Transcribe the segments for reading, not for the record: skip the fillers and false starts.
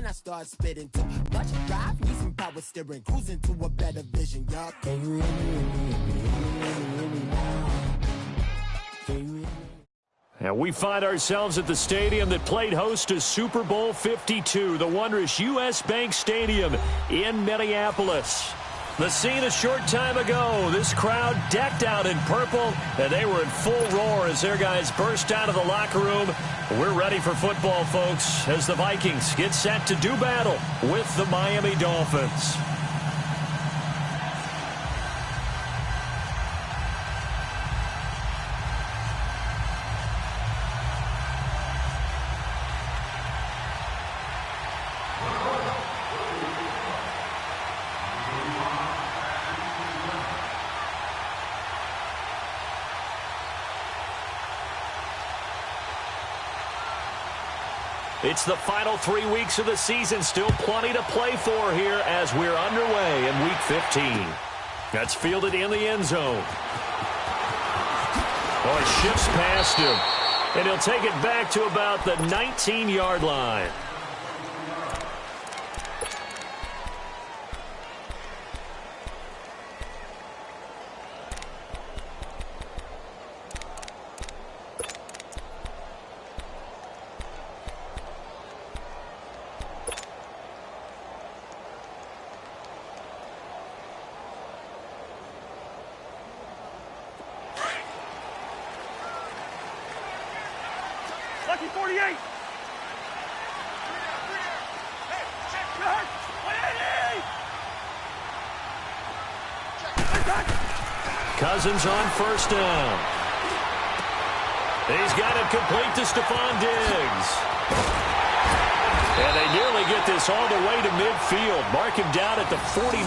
I start spitting too much drive, need some power steering, cruising to a better vision, y'all. Can you hear me now? Can you hear me? And we find ourselves at the stadium that played host to Super Bowl 52, the wondrous U.S. Bank Stadium in Minneapolis. The scene a short time ago, this crowd decked out in purple, and they were in full roar as their guys burst out of the locker room. We're ready for football, folks, as the Vikings get set to do battle with the Miami Dolphins. It's the final 3 weeks of the season. Still plenty to play for here as we're underway in Week 15. That's fielded in the end zone. Oh, it shifts past him. And he'll take it back to about the 19-yard line. Lucky 48. Cousins on first down. He's got it complete to Stephon Diggs. And they nearly get this all the way to midfield. Mark him down at the 49.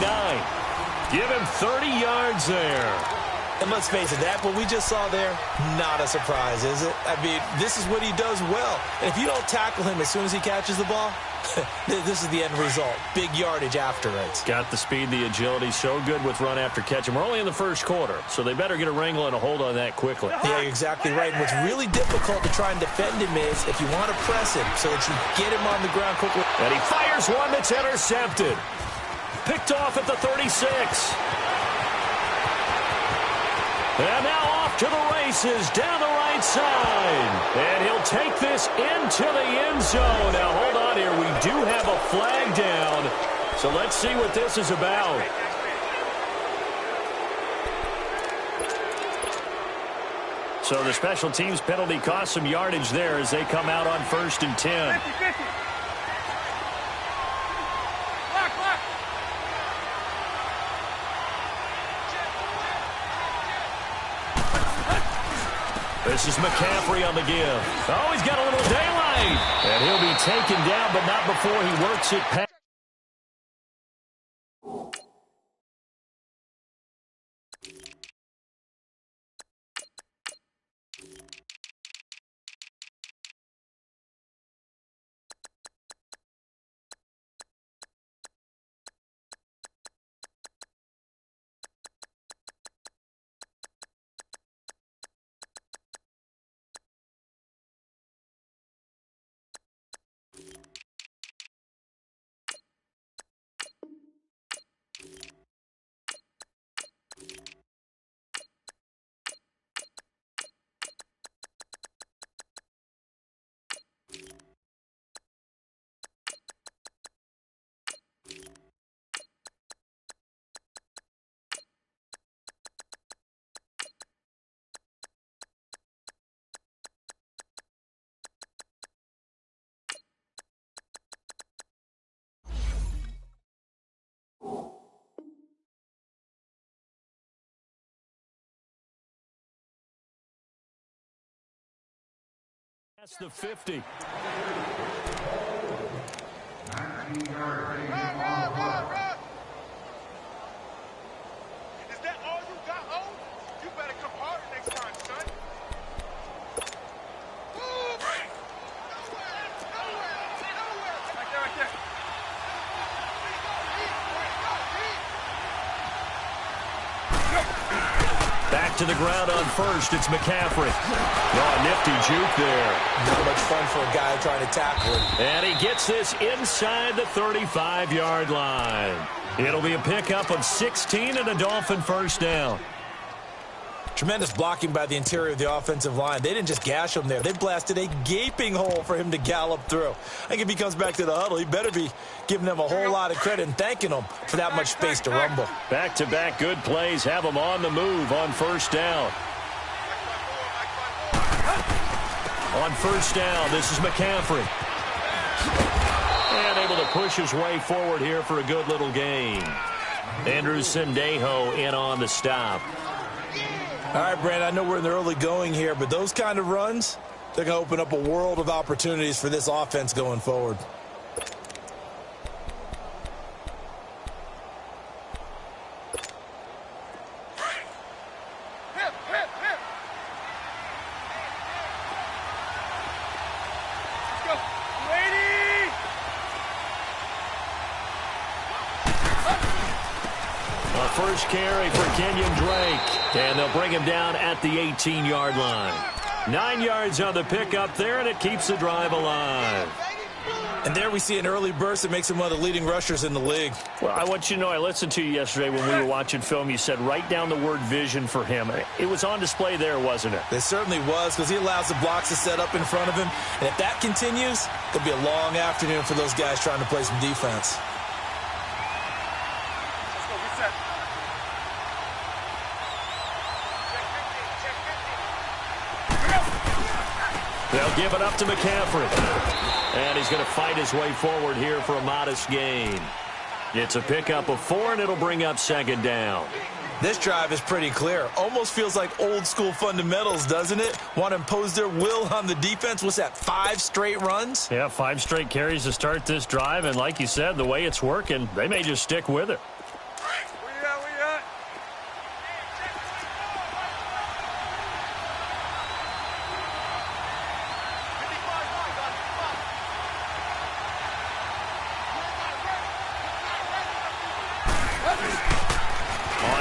Give him 30 yards there. And let's face it, that what we just saw there, not a surprise, is it? I mean, this is what he does well. And if you don't tackle him as soon as he catches the ball, this is the end result. Big yardage afterwards. Got the speed, the agility, so good with run after catch. And we're only in the first quarter, so they better get a wrangle and a hold on that quickly. Yeah, you're exactly right. And what's really difficult to try and defend him is if you want to press him so that you get him on the ground quickly. And he fires one that's intercepted. Picked off at the 36. And now off to the races down the right side. And he'll take this into the end zone. Now, hold on here. We do have a flag down. So let's see what this is about. So the special teams penalty cost some yardage there as they come out on 1st and 10. 50-50. This is McCaffrey on the give. Oh, he's got a little daylight. And he'll be taken down, but not before he works it past. That's the 50. Run. Is that all you got, O? You better come harder next time, son. Move! Nowhere. Right there. Back to the ground on first. It's McCaffrey. Oh, nifty juke there. Not much fun for a guy trying to tackle it. And he gets this inside the 35-yard line. It'll be a pickup of 16 and a Dolphin first down. Tremendous blocking by the interior of the offensive line. They didn't just gash him there. They blasted a gaping hole for him to gallop through. I think if he comes back to the huddle, he better be giving them a whole lot of credit and thanking them for that much space to rumble. Back-to-back good plays have them on the move on first down. On first down, this is McCaffrey. And able to push his way forward here for a good little gain. Andrew Sendejo in on the stop. All right, Brandon, I know we're in the early going here, but those kind of runs, they're going to open up a world of opportunities for this offense going forward. First carry for Kenyon Drake, and they'll bring him down at the 18-yard line. 9 yards on the pickup there, and it keeps the drive alive. And there we see an early burst that makes him one of the leading rushers in the league. Well, I want you to know, I listened to you yesterday when we were watching film. You said write down the word vision for him. It was on display there, wasn't it? It certainly was, because he allows the blocks to set up in front of him. And if that continues, it'll be a long afternoon for those guys trying to play some defense. They'll give it up to McCaffrey. And he's going to fight his way forward here for a modest gain. It's a pickup of 4, and it'll bring up second down. This drive is pretty clear. Almost feels like old-school fundamentals, doesn't it? Want to impose their will on the defense. What's that, 5 straight runs? Yeah, 5 straight carries to start this drive. And like you said, the way it's working, they may just stick with it.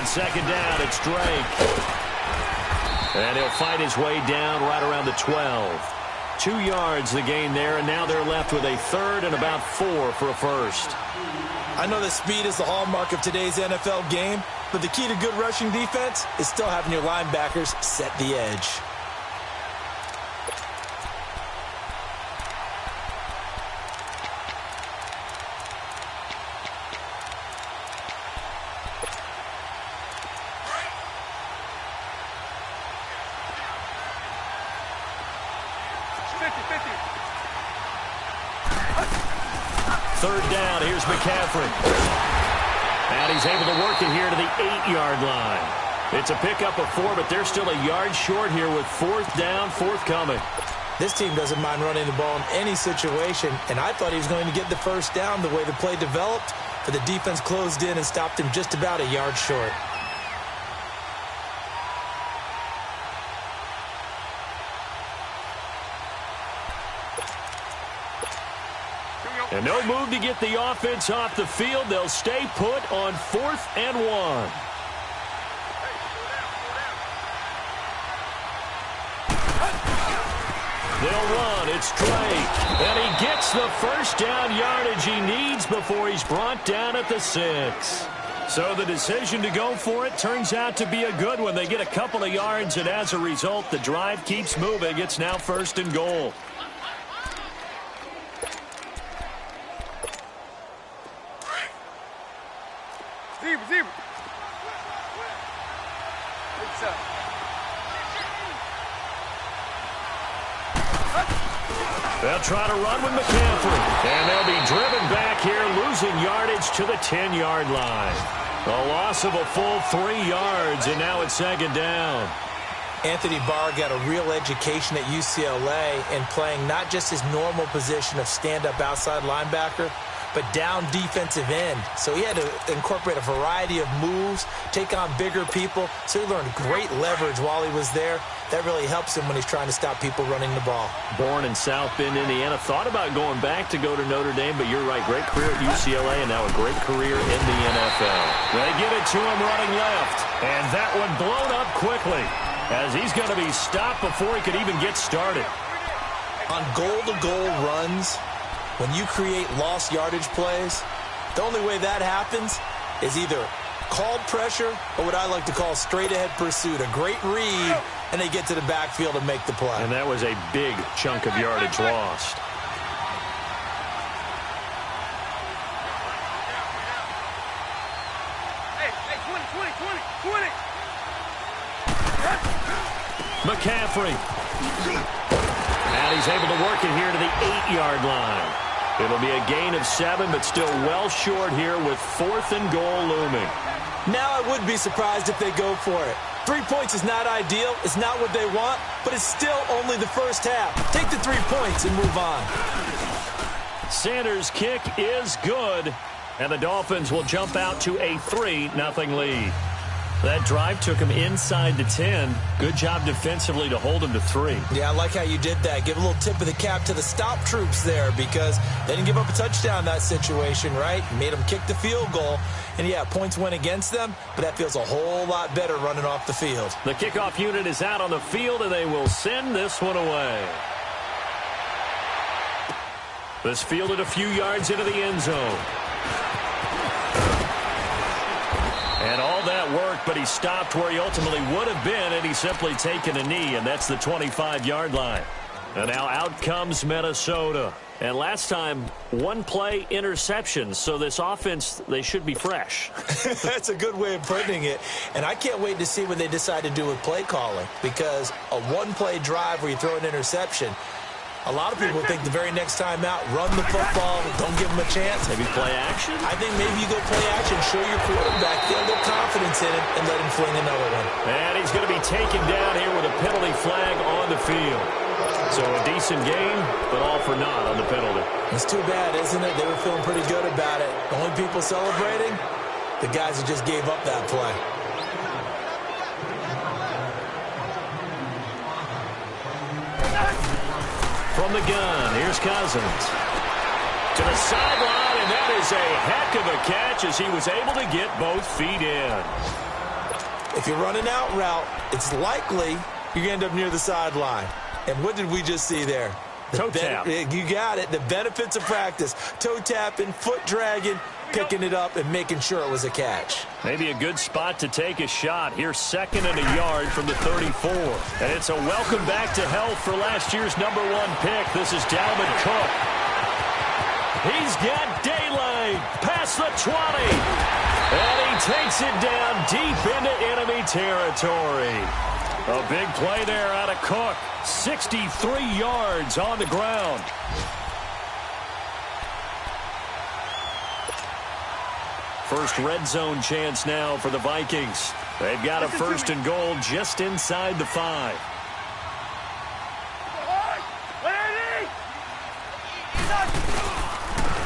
Second down, it's Drake. And he'll fight his way down right around the 12. 2 yards the gain there, and now they're left with a third and about 4 for a first. I know that speed is the hallmark of today's NFL game, but the key to good rushing defense is still having your linebackers set the edge. Third down, here's McCaffrey. And he's able to work it here to the 8-yard line. It's a pickup of 4, but they're still a yard short here with fourth down, forthcoming. This team doesn't mind running the ball in any situation, and I thought he was going to get the first down the way the play developed, but the defense closed in and stopped him just about a yard short. And no move to get the offense off the field. They'll stay put on 4th and 1. They'll run. It's Drake. And he gets the first down yardage he needs before he's brought down at the 6. So the decision to go for it turns out to be a good one. They get a couple of yards, and as a result, the drive keeps moving. It's now 1st and goal. They'll try to run with McCaffrey. And they'll be driven back here, losing yardage to the 10-yard line. A loss of a full 3 yards, and now it's second down. Anthony Barr got a real education at UCLA in playing not just his normal position of stand-up outside linebacker, but but down defensive end. So he had to incorporate a variety of moves, take on bigger people. So he learned great leverage while he was there. That really helps him when he's trying to stop people running the ball. Born in South Bend, Indiana. Thought about going back to go to Notre Dame, but you're right. Great career at UCLA and now a great career in the NFL. They give it to him running left. And that one blown up quickly as he's going to be stopped before he could even get started. On goal-to-goal runs, when you create lost yardage plays, the only way that happens is either called pressure or what I like to call straight-ahead pursuit. A great read, and they get to the backfield and make the play. And that was a big chunk of yardage lost. Hey, 20. McCaffrey. And he's able to work it here to the 8-yard line. It'll be a gain of 7, but still well short here with 4th and goal looming. Now I would be surprised if they go for it. 3 points is not ideal. It's not what they want, but it's still only the first half. Take the 3 points and move on. Sanders' kick is good, and the Dolphins will jump out to a 3-0 lead. That drive took him inside the 10. Good job defensively to hold him to 3. Yeah, I like how you did that. Give a little tip of the cap to the stop troops there because they didn't give up a touchdown in that situation, right? Made them kick the field goal. And, yeah, points went against them, but that feels a whole lot better running off the field. The kickoff unit is out on the field, and they will send this one away. This fielded a few yards into the end zone. And all that worked, but he stopped where he ultimately would have been, and he's simply taken a knee, and that's the 25-yard line. And now out comes Minnesota. And last time, 1-play interception, so this offense, they should be fresh. That's a good way of putting it. And I can't wait to see what they decide to do with play calling, because a 1-play drive where you throw an interception, a lot of people think the very next time out, run the football, don't give them a chance. Maybe play action? I think maybe you go play action, show your quarterback, get a little confidence in it, and let him fling another one. And he's going to be taken down here with a penalty flag on the field. So a decent game, but all for naught on the penalty. It's too bad, isn't it? They were feeling pretty good about it. The only people celebrating, the guys who just gave up that play. From the gun, here's Cousins. To the sideline, and that is a heck of a catch as he was able to get both feet in. If you're running out route, it's likely you're going to end up near the sideline. And what did we just see there? Toe tap. You got it. The benefits of practice. Toe tapping, foot dragging, picking it up, and making sure it was a catch. Maybe a good spot to take a shot. Here's 2nd and a yard from the 34. And it's a welcome back to health for last year's #1 pick. This is Dalvin Cook. He's got daylight past the 20. And he takes it down deep into enemy territory. A big play there out of Cook. 63 yards on the ground. First red zone chance now for the Vikings. They've got a 1st and goal just inside the 5.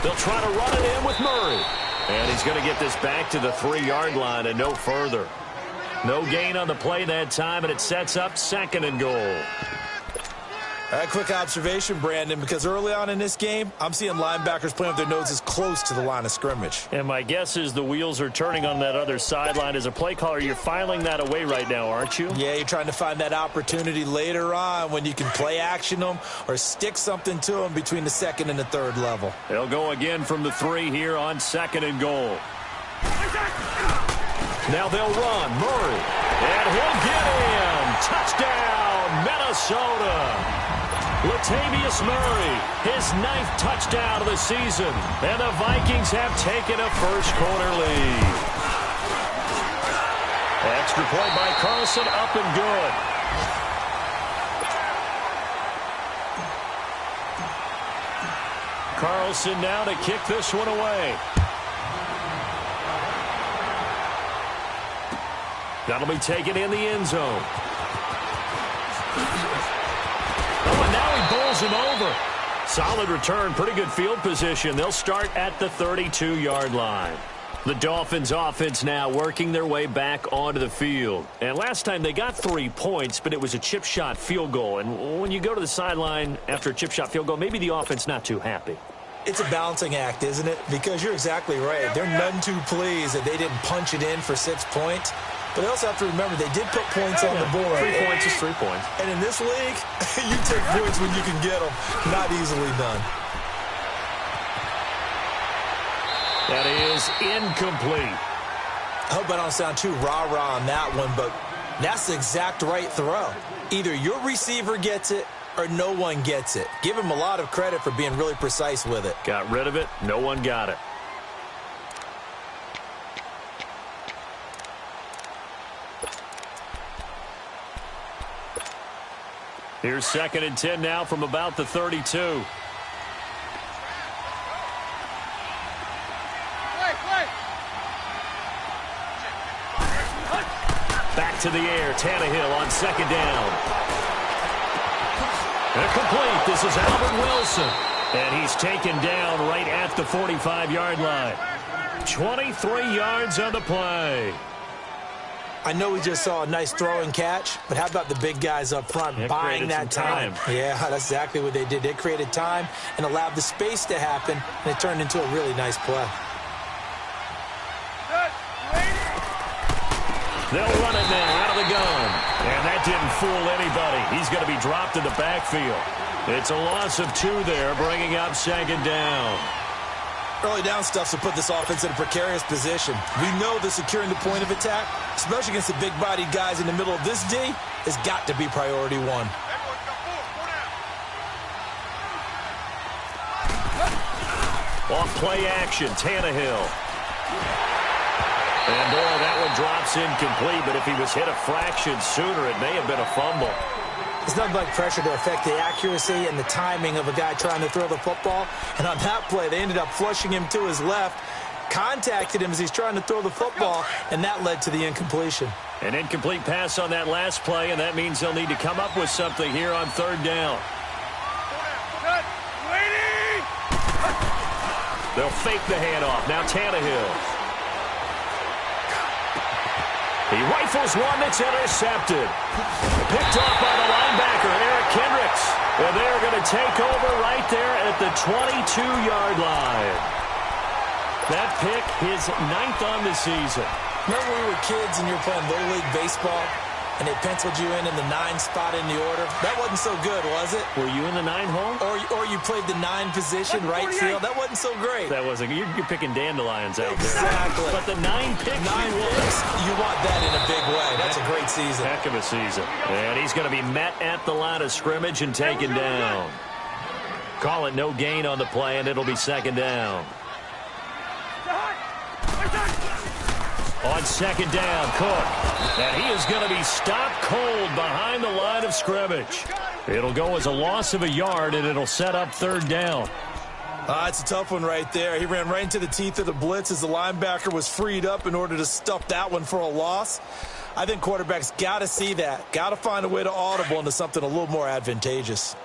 They'll try to run it in with Murray. And he's going to get this back to the 3-yard line and no further. No gain on the play that time, and it sets up 2nd and goal. A quick observation, Brandon, because early on in this game, I'm seeing linebackers playing with their noses close to the line of scrimmage. And my guess is the wheels are turning on that other sideline. As a play caller, you're filing that away right now, aren't you? Yeah, you're trying to find that opportunity later on when you can play action them or stick something to them between the 2nd and the 3rd level. They'll go again from the 3 here on 2nd and goal. Now they'll run. Murray. And he'll get in. Touchdown, Minnesota. Latavius Murray, his 9th touchdown of the season. And the Vikings have taken a first-quarter lead. Extra point by Carlson, up and good. Carlson now to kick this one away. That'll be taken in the end zone. Oh, and now he bowls him over. Solid return, pretty good field position. They'll start at the 32-yard line. The Dolphins offense now working their way back onto the field. And last time they got 3 points, but it was a chip shot field goal. And when you go to the sideline after a chip shot field goal, maybe the offense not too happy. It's a balancing act, isn't it? Because you're exactly right. They're none too pleased that they didn't punch it in for 6 points. But they also have to remember they did put points on the board. 3 points is 3 points. And in this league, you take points when you can get them. Not easily done. That is incomplete. I hope I don't sound too rah-rah on that one, but that's the exact right throw. Either your receiver gets it or no one gets it. Give him a lot of credit for being really precise with it. Got rid of it. No one got it. Here's 2nd and 10 now from about the 32. Back to the air. Tannehill on 2nd down. Incomplete. This is Albert Wilson. And he's taken down right at the 45-yard line. 23 yards on the play. I know we just saw a nice throwing catch, but how about the big guys up front buying that time? Yeah, that's exactly what they did. They created time and allowed the space to happen, and it turned into a really nice play. They'll run it now out of the gun. And that didn't fool anybody. He's going to be dropped in the backfield. It's a loss of 2 there, bringing up 2nd down. Early down stuffs will put this offense in a precarious position. We know that securing the point of attack, especially against the big-bodied guys in the middle of this D, has got to be priority 1. Off play action, Tannehill. And boy, that one drops incomplete, but if he was hit a fraction sooner, it may have been a fumble. It's nothing like pressure to affect the accuracy and the timing of a guy trying to throw the football. And on that play, they ended up flushing him to his left, contacted him as he's trying to throw the football, and that led to the incompletion. An incomplete pass on that last play, and that means they'll need to come up with something here on 3rd down. They'll fake the handoff. Now Tannehill. He rifles one that's intercepted. Picked off by the linebacker, Eric Kendricks. And they're going to take over right there at the 22-yard line. That pick, his 9th on the season. Remember when we were kids and you were playing Little League Baseball, and they penciled you in the 9 spot in the order? That wasn't so good, was it? Were you in the 9 hole? Or you played the 9 position, right field? That wasn't so great. That wasn't. You're picking dandelions out exactly. there. But the 9 picks. 9 picks. You want that in a big way. That's a great season. Heck of a season. And he's going to be met at the line of scrimmage and taken down. Call it no gain on the play, and it'll be 2nd down. On 2nd down, Cook. And he is going to be stopped cold behind the line of scrimmage. It'll go as a loss of a yard, and it'll set up 3rd down. It's a tough one right there. He ran right into the teeth of the blitz as the linebacker was freed up in order to stuff that one for a loss. I think quarterbacks got to see that. Got to find a way to audible into something a little more advantageous.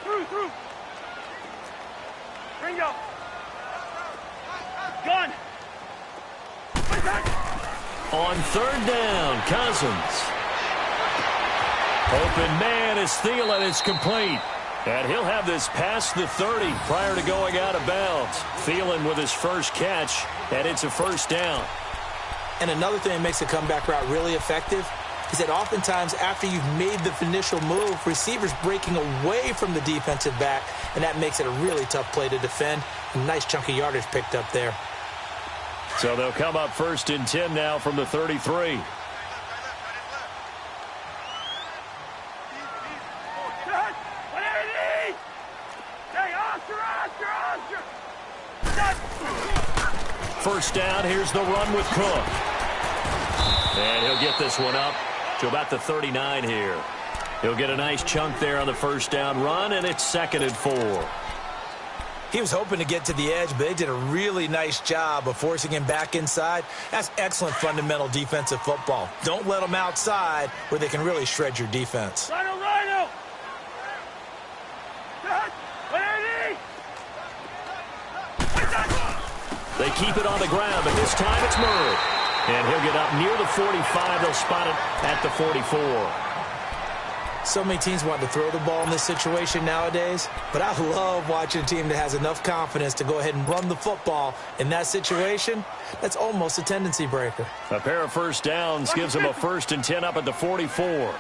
Through. Bring up. Gun. On 3rd down, Cousins. Open man is Thielen. It's complete. And he'll have this past the 30 prior to going out of bounds. Thielen with his first catch, and it's a 1st down. And another thing that makes a comeback route really effective is that oftentimes after you've made the initial move, receivers breaking away from the defensive back, and that makes it a really tough play to defend. A nice chunk of yardage picked up there. So they'll come up 1st and 10 now from the 33. First down, here's the run with Cook. And he'll get this one up to about the 39 here. He'll get a nice chunk there on the 1st down run, and it's 2nd and 4. He was hoping to get to the edge, but they did a really nice job of forcing him back inside. That's excellent fundamental defensive football. Don't let them outside where they can really shred your defense. Rhino! They keep it on the ground, but this time it's Murray. And he'll get up near the 45. They'll spot it at the 44. So many teams want to throw the ball in this situation nowadays, but I love watching a team that has enough confidence to go ahead and run the football in that situation. That's almost a tendency breaker. A pair of first downs gives them a 1st and 10 up at the 44.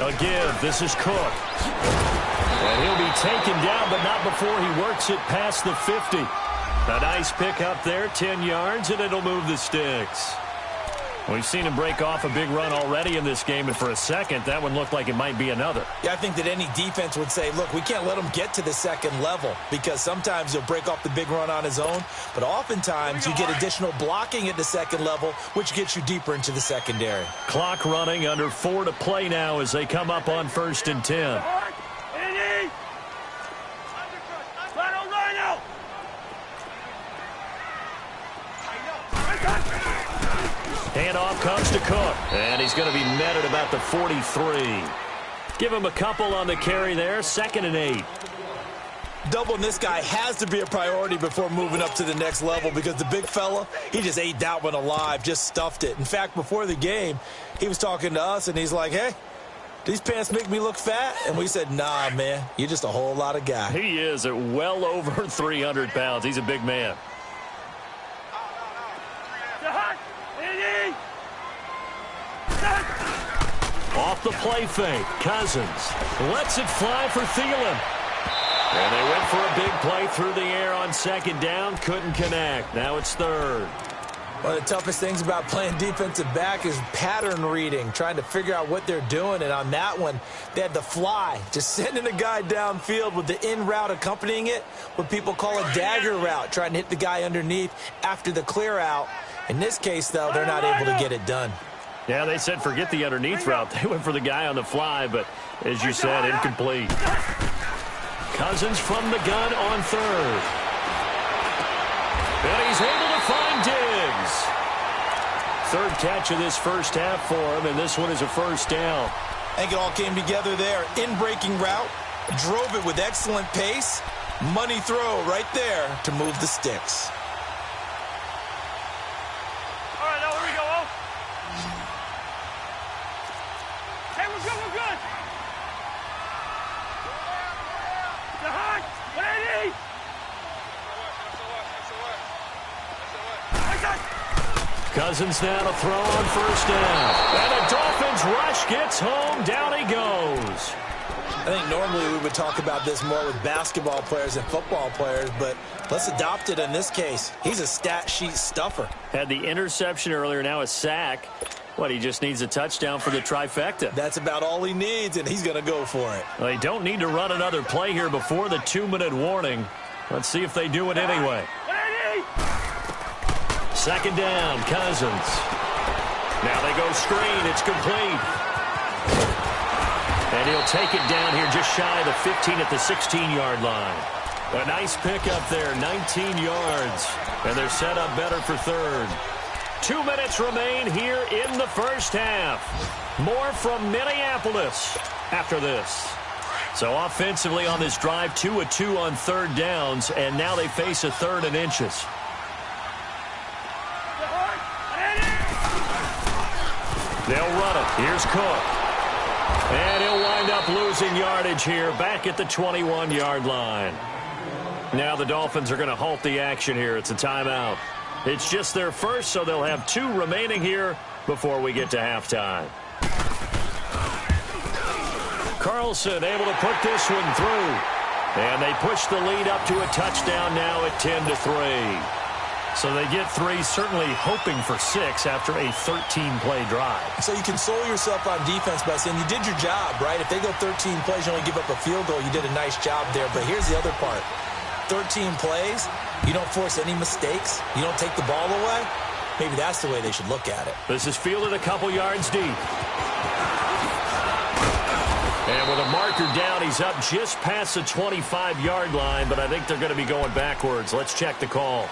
A give. This is Cook. And he'll be taken down, but not before he works it past the 50. A nice pick up there, 10 yards, and it'll move the sticks. We've seen him break off a big run already in this game, and for a second, that one looked like it might be another. Yeah, I think that any defense would say, look, we can't let him get to the second level, because sometimes he'll break off the big run on his own, but oftentimes you get additional blocking at the second level, which gets you deeper into the secondary. Clock running, under 4 to play now as they come up on 1st and 10. Handoff comes to Cook, and he's going to be met at about the 43. Give him a couple on the carry there, 2nd and 8. Doubling this guy has to be a priority before moving up to the next level, because the big fella, he just ate that one alive, just stuffed it. In fact, before the game, he was talking to us, and he's like, hey, these pants make me look fat? And we said, nah, man, you're just a whole lot of guy. He is at well over 300 pounds. He's a big man. Off the play fake, Cousins lets it fly for Thielen. And they went for a big play through the air on 2nd down, couldn't connect. Now it's 3rd. One of the toughest things about playing defensive back is pattern reading, trying to figure out what they're doing. And on that one, they had the fly, just sending a guy downfield with the in route accompanying it, what people call a dagger route, trying to hit the guy underneath after the clear out. In this case, though, they're not able to get it done. Yeah, they said forget the underneath route. They went for the guy on the fly, but as you said, incomplete. Cousins from the gun on 3rd. And he's able to find Diggs. 3rd catch of this first half for him, and this one is a 1st down. I think it all came together there. In-breaking route, drove it with excellent pace. Money throw right there to move the sticks. All right, now here we go, oh. Hey, we're good, we're good. The hot, what I need. Cousins now to throw on 1st down. And the Dolphins rush gets home. Down he goes. I think normally we would talk about this more with basketball players and football players, but let's adopt it in this case. He's a stat sheet stuffer. Had the interception earlier, now a sack. What, he just needs a touchdown for the trifecta. That's about all he needs, and he's going to go for it. Well, they don't need to run another play here before the 2-minute warning. Let's see if they do it anyway. 2nd down, Cousins. Now they go screen. It's complete. And he'll take it down here just shy of the 15 at the 16-yard line. A nice pickup there, 19 yards. And they're set up better for 3rd. 2 minutes remain here in the first half. More from Minneapolis after this. So offensively on this drive, 2 of 2 on 3rd downs, and now they face a 3rd and inches. They'll run it. Here's Cook. And he'll wind up losing yardage here back at the 21-yard line. Now the Dolphins are going to halt the action here. It's a timeout. It's just their first, so they'll have 2 remaining here before we get to halftime. Carlson able to put this one through. And they push the lead up to a touchdown now at 10-3. So they get 3, certainly hoping for 6 after a 13-play drive. So you console yourself on defense by saying you did your job, right? If they go 13 plays, you only give up a field goal, you did a nice job there. But here's the other part. 13 plays, you don't force any mistakes, you don't take the ball away. Maybe that's the way they should look at it. This is fielded a couple yards deep. And with a marker down, he's up just past the 25-yard line, but I think they're going to be going backwards. Let's check the call.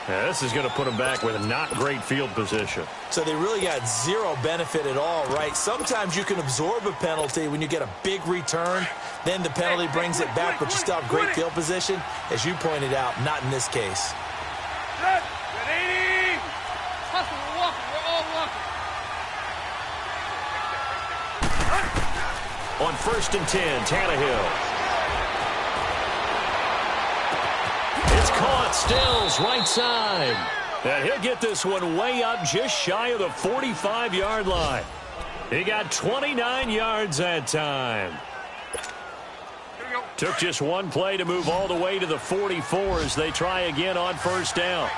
Yeah, this is going to put him back with a not great field position. So they really got zero benefit at all, right? Sometimes you can absorb a penalty when you get a big return. Then the penalty brings it back, but you still have great field position. As you pointed out, not in this case. Good. Good 80. Hustle, we're walking. We're all walking. On 1st and 10, Tannehill. It's caught. Stills right side. And he'll get this one way up just shy of the 45-yard line. He got 29 yards that time. Took just one play to move all the way to the 44 as they try again on 1st down.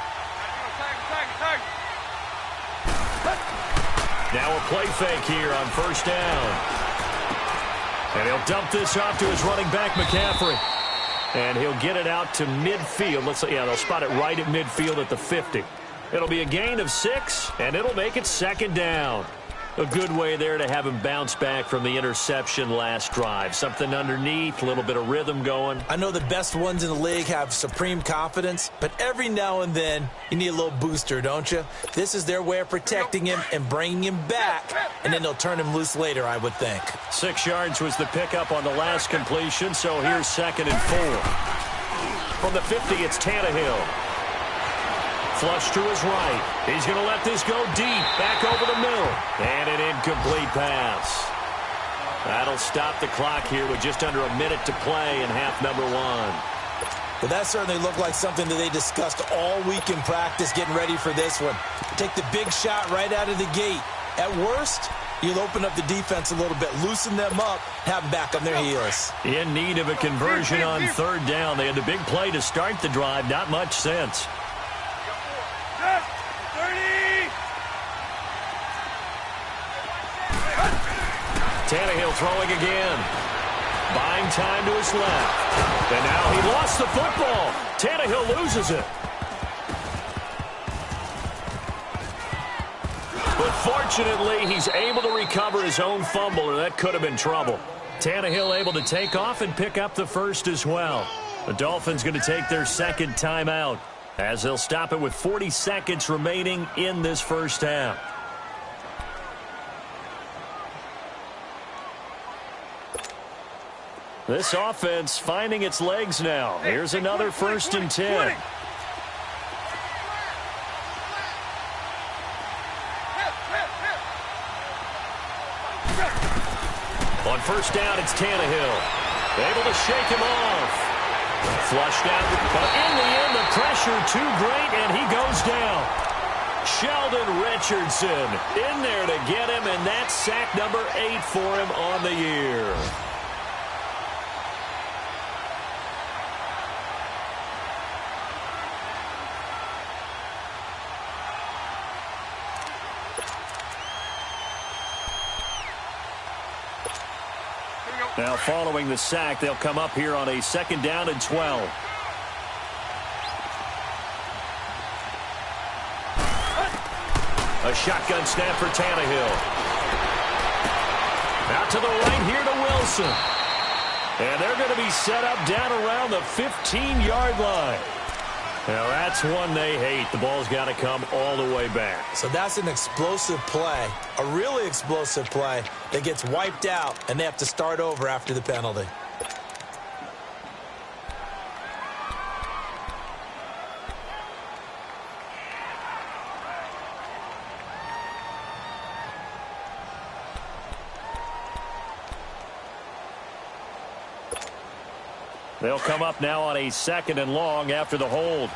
Now a play fake here on 1st down. And he'll dump this off to his running back, McCaffrey. And he'll get it out to midfield. They'll spot it right at midfield at the 50. It'll be a gain of 6, and it'll make it 2nd down. A good way there to have him bounce back from the interception last drive. Something underneath, a little bit of rhythm going. I know the best ones in the league have supreme confidence, but every now and then you need a little booster, don't you? This is their way of protecting him and bringing him back, and then they'll turn him loose later, I would think. 6 yards was the pickup on the last completion, so here's 2nd and 4. From the 50, it's Tannehill. Flush to his right. He's going to let this go deep. Back over the middle. And an incomplete pass. That'll stop the clock here with just under a minute to play in half number 1. Well, that certainly looked like something that they discussed all week in practice getting ready for this one. Take the big shot right out of the gate. At worst, you'll open up the defense a little bit, loosen them up, have them back on their heels. In need of a conversion on 3rd down. They had the big play to start the drive. Not much sense. 30. Tannehill throwing again. Buying time to his left. And now he lost the football. Tannehill loses it. But fortunately, he's able to recover his own fumble, or that could have been trouble. Tannehill able to take off and pick up the 1st as well. The Dolphins going to take their 2nd timeout, as they'll stop it with 40 seconds remaining in this 1st half. This offense finding its legs now. Here's another 1st and 10. On 1st down, it's Tannehill. Able to shake him off. Flushed out, but in the end, the pressure too great, and he goes down. Sheldon Richardson in there to get him, and that's sack number 8 for him on the year. Now following the sack, they'll come up here on a 2nd down and 12. A shotgun snap for Tannehill. Out to the right here to Wilson. And they're going to be set up down around the 15-yard line. Now that's one they hate. The ball's got to come all the way back. So that's an explosive play, a really explosive play that gets wiped out, and they have to start over after the penalty. They'll come up now on a 2nd and long after the hold.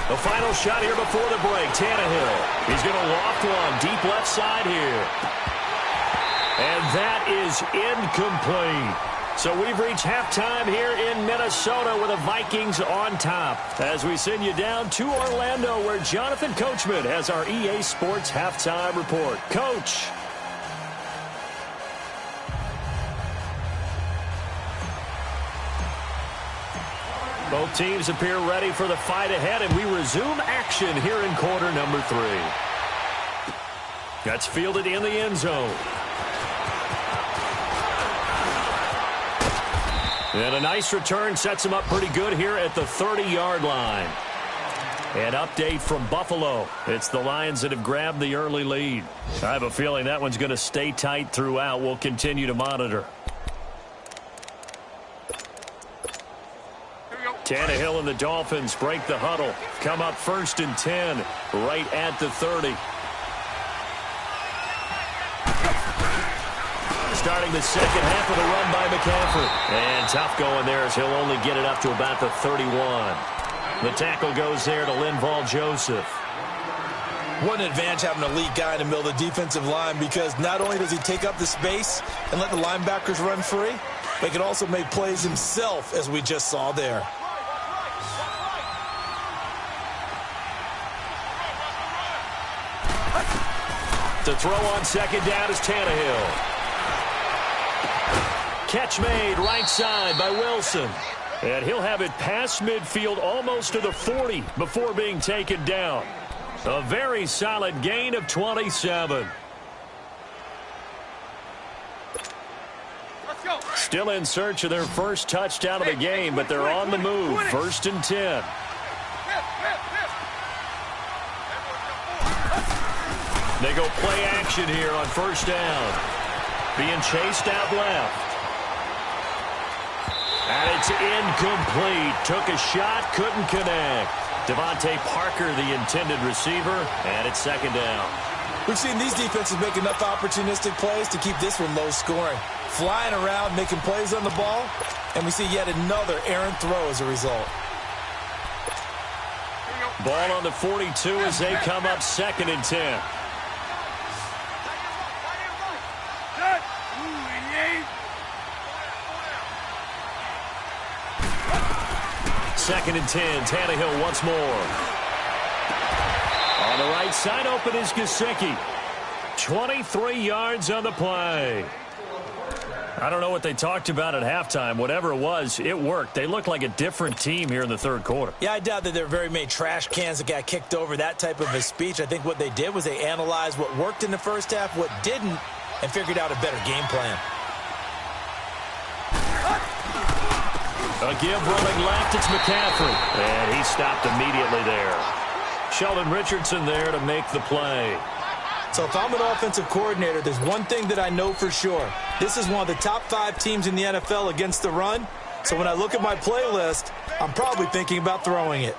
The final shot here before the break. Tannehill. He's going to loft one deep left side here. And that is incomplete. So we've reached halftime here in Minnesota with the Vikings on top. As we send you down to Orlando, where Jonathan Coachman has our EA Sports halftime report. Coach. Both teams appear ready for the fight ahead, and we resume action here in quarter number 3. That's fielded in the end zone. And a nice return sets him up pretty good here at the 30-yard line. An update from Buffalo. It's the Lions that have grabbed the early lead. I have a feeling that one's going to stay tight throughout. We'll continue to monitor. Tannehill and the Dolphins break the huddle. Come up 1st and 10, right at the 30. Starting the second half of the run by McCaffrey. And tough going there as he'll only get it up to about the 31. The tackle goes there to Linval Joseph. What an advantage having an elite guy in the middle of the defensive line, because not only does he take up the space and let the linebackers run free, but he can also make plays himself, as we just saw there. To throw on second down is Tannehill. Catch made right side by Wilson. And he'll have it past midfield almost to the 40 before being taken down. A very solid gain of 27. Still in search of their first touchdown of the game, but they're on the move. 1st and 10. They go play action here on 1st down. Being chased out left. And it's incomplete. Took a shot, couldn't connect. Devontae Parker, the intended receiver, and it's 2nd down. We've seen these defenses make enough opportunistic plays to keep this one low scoring. Flying around, making plays on the ball, and we see yet another errant throw as a result. Ball on the 42 as they come up 2nd and 10. Second and 10. Tannehill once more. On the right side, open is Gesicki. 23 yards on the play. I don't know what they talked about at halftime. Whatever it was, it worked. They looked like a different team here in the 3rd quarter. Yeah, I doubt that there were very many trash cans that got kicked over, that type of a speech. I think what they did was they analyzed what worked in the first half, what didn't, and figured out a better game plan. A give rolling left, it's McCaffrey. And he stopped immediately there. Sheldon Richardson there to make the play. So if I'm an offensive coordinator, there's one thing that I know for sure. This is one of the top 5 teams in the NFL against the run. So when I look at my playlist, I'm probably thinking about throwing it.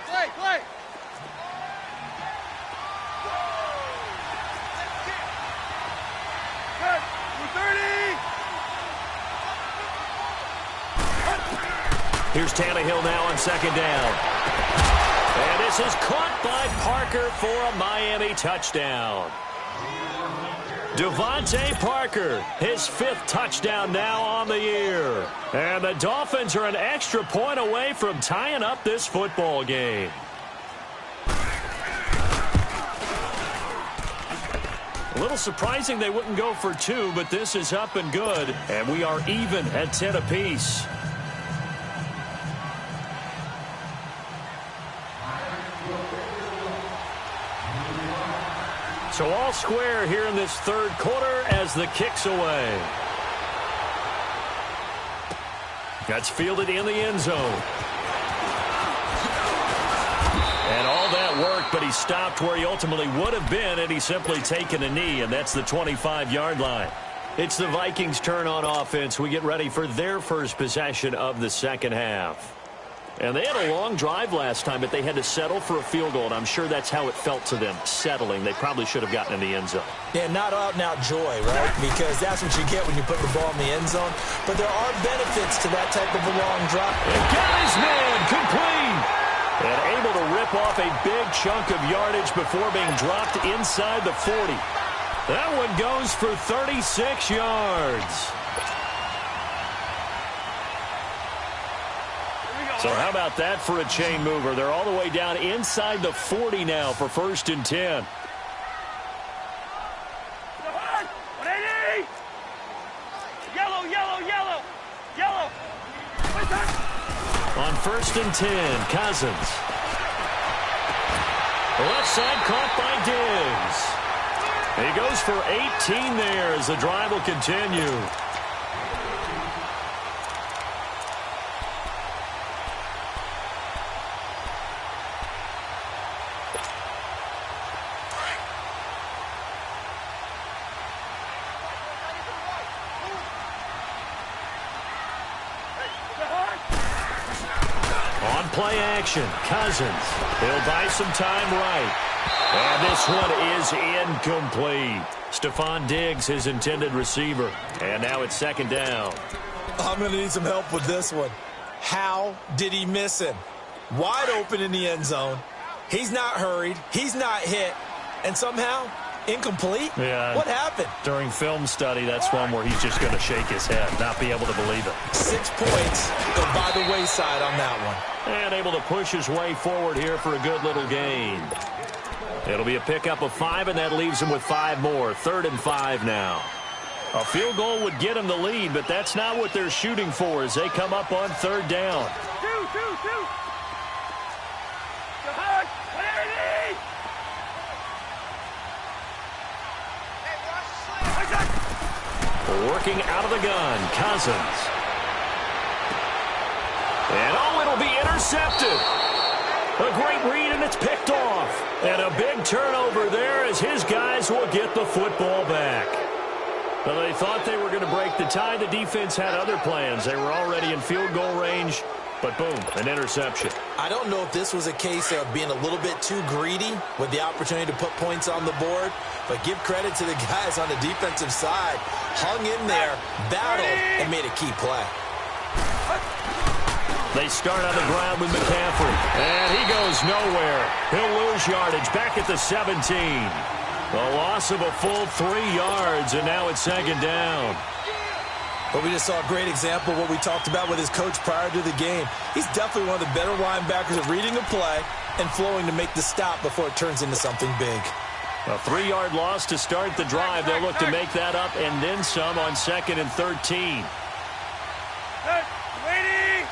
Play. Here's Tannehill now on 2nd down. And this is caught by Parker for a Miami touchdown. Devontae Parker, his 5th touchdown now on the year. And the Dolphins are an extra point away from tying up this football game. A little surprising they wouldn't go for 2, but this is up and good. And we are even at 10 apiece. So all square here in this 3rd quarter as the kick's away. That's fielded in the end zone. And all that worked, but he stopped where he ultimately would have been had he simply taken a knee, and that's the 25-yard line. It's the Vikings' turn on offense. We get ready for their first possession of the 2nd half. And they had a long drive last time, but they had to settle for a field goal, and I'm sure that's how it felt to them, settling. They probably should have gotten in the end zone. Yeah, not out-and-out joy, right? Because that's what you get when you put the ball in the end zone. But there are benefits to that type of a long drive. And got his man complete. And able to rip off a big chunk of yardage before being dropped inside the 40. That one goes for 36 yards. So how about that for a chain mover? They're all the way down inside the 40 now for 1st and 10. On on 1st and 10. Cousins. Left side caught by Diggs. He goes for 18 there as the drive will continue. On play action, Cousins. He'll buy some time right. And this one is incomplete. Stephon Diggs, his intended receiver. And now it's 2nd down. I'm going to need some help with this one. How did he miss him? Wide open in the end zone. He's not hurried. He's not hit. And somehow, incomplete? Yeah. What happened? During film study, that's one where he's just going to shake his head, not be able to believe it. 6 points go by the wayside on that one. And able to push his way forward here for a good little gain. It'll be a pickup of 5, and that leaves him with 5 more. 3rd and 5 now. A field goal would get him the lead, but that's not what they're shooting for as they come up on 3rd down. Working out of the gun, Cousins. And it'll be intercepted. A great read, and it's picked off. And a big turnover there as his guys will get the football back. Well, they thought they were going to break the tie. The defense had other plans. They were already in field goal range, but boom, an interception. I don't know if this was a case of being a little bit too greedy with the opportunity to put points on the board, but give credit to the guys on the defensive side. Hung in there, battled, and made a key play. They start on the ground with McCaffrey, and he goes nowhere. He'll lose yardage back at the 17. A loss of a full 3 yards, and now it's 2nd down. But we just saw a great example of what we talked about with his coach prior to the game. He's definitely one of the better linebackers at reading a play and flowing to make the stop before it turns into something big. A 3-yard loss to start the drive. They'll look to make that up and then some on 2nd and 13. Waiting!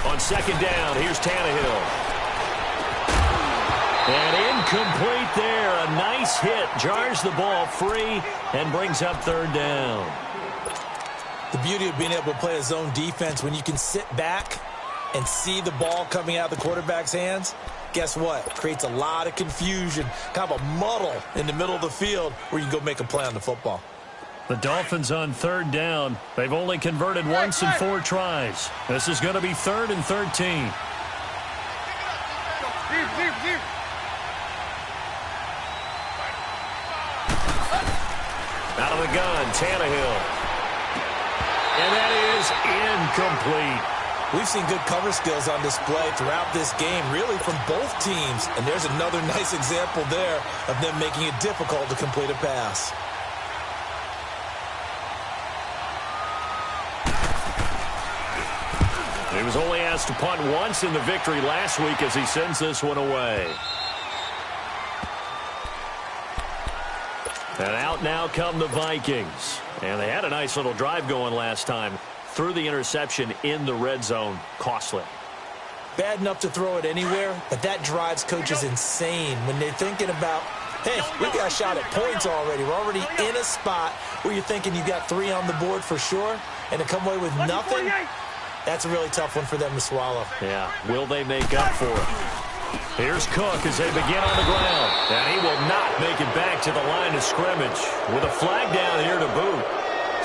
On 2nd down, here's Tannehill. And incomplete there. A nice hit. Jars the ball free and brings up 3rd down. The beauty of being able to play a zone defense when you can sit back and see the ball coming out of the quarterback's hands, guess what? Creates a lot of confusion, kind of a muddle in the middle of the field where you can go make a play on the football. The Dolphins on 3rd down. They've only converted once in 4 tries. This is going to be 3rd and 13. Out of the gun, Tannehill. And that is incomplete. We've seen good cover skills on display throughout this game, really from both teams. And there's another nice example there of them making it difficult to complete a pass. He was only asked to punt once in the victory last week as he sends this one away. And out now come the Vikings. And they had a nice little drive going last time. Threw the interception in the red zone. Costly. Bad enough to throw it anywhere, but that drives coaches insane when they're thinking about, hey, we got a shot at points already. We're already in a spot where you're thinking you got 3 on the board for sure, and to come away with nothing, that's a really tough one for them to swallow. Yeah, will they make up for it? Here's Cook as they begin on the ground. And he will not make it back to the line of scrimmage with a flag down here to boot.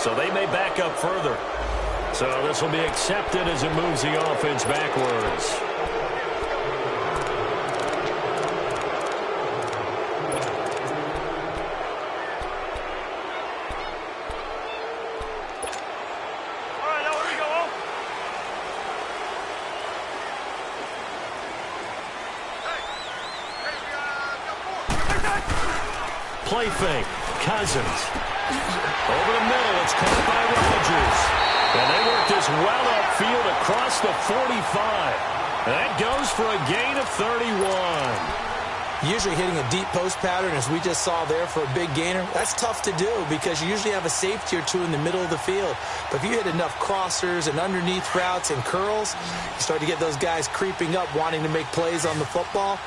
So they may back up further. So this will be accepted as it moves the offense backwards. Play fake. Cousins. Over the middle. It's caught by Rodgers. And they work this well upfield across the 45. And that goes for a gain of 31. Usually hitting a deep post pattern, as we just saw there for a big gainer, that's tough to do because you usually have a safety or two in the middle of the field. But if you hit enough crossers and underneath routes and curls, you start to get those guys creeping up, wanting to make plays on the football.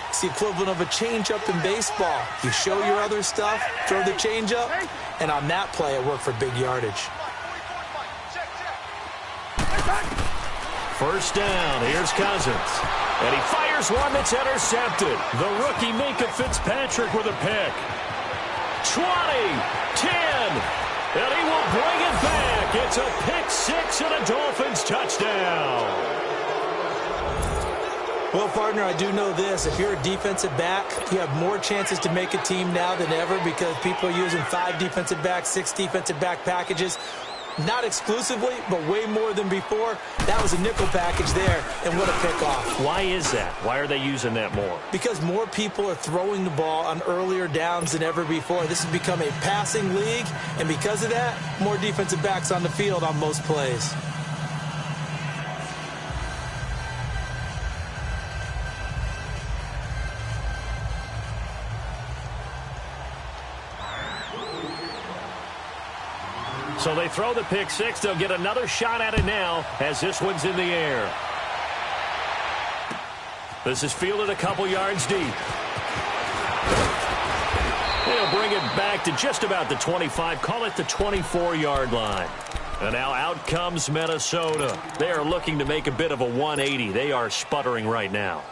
It's the equivalent of a changeup in baseball. You show your other stuff, throw the changeup, and on that play, it worked for big yardage. First down, here's Cousins. And he fires one that's intercepted. The rookie Minka Fitzpatrick with a pick. 20, 10, and he will bring it back. It's a pick six and a Dolphins touchdown. Well, partner, I do know this. If you're a defensive back, you have more chances to make a team now than ever because people are using 5 defensive backs, 6 defensive back packages. Not exclusively, but way more than before. That was a nickel package there, and what a pickoff. Why is that? Why are they using that more? Because more people are throwing the ball on earlier downs than ever before. This has become a passing league, and because of that, more defensive backs on the field on most plays. So they throw the pick six. They'll get another shot at it now as this one's in the air. This is fielded a couple yards deep. They'll bring it back to just about the 25. Call it the 24-yard line. And now out comes Minnesota. They are looking to make a bit of a 180. They are sputtering right now.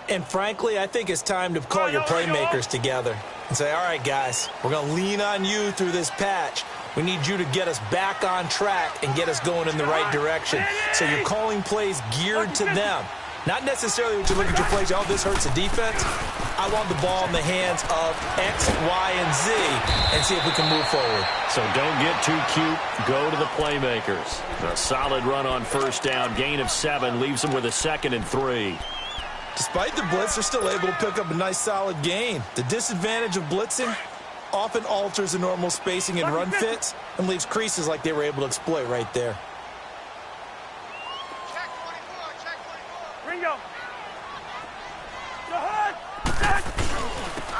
And frankly, I think it's time to call your playmakers together and say, all right, guys, we're going to lean on you through this patch. We need you to get us back on track and get us going in the right direction. So you're calling plays geared to them. Not necessarily when you look at your plays, oh, this hurts the defense. I want the ball in the hands of X, Y, and Z and see if we can move forward. So don't get too cute. Go to the playmakers. A solid run on first down. Gain of 7 leaves them with a 2nd and 3. Despite the blitz, they're still able to pick up a nice solid gain. The disadvantage of blitzing often alters the normal spacing and run fits and leaves creases like they were able to exploit right there. Check 24. Ringo.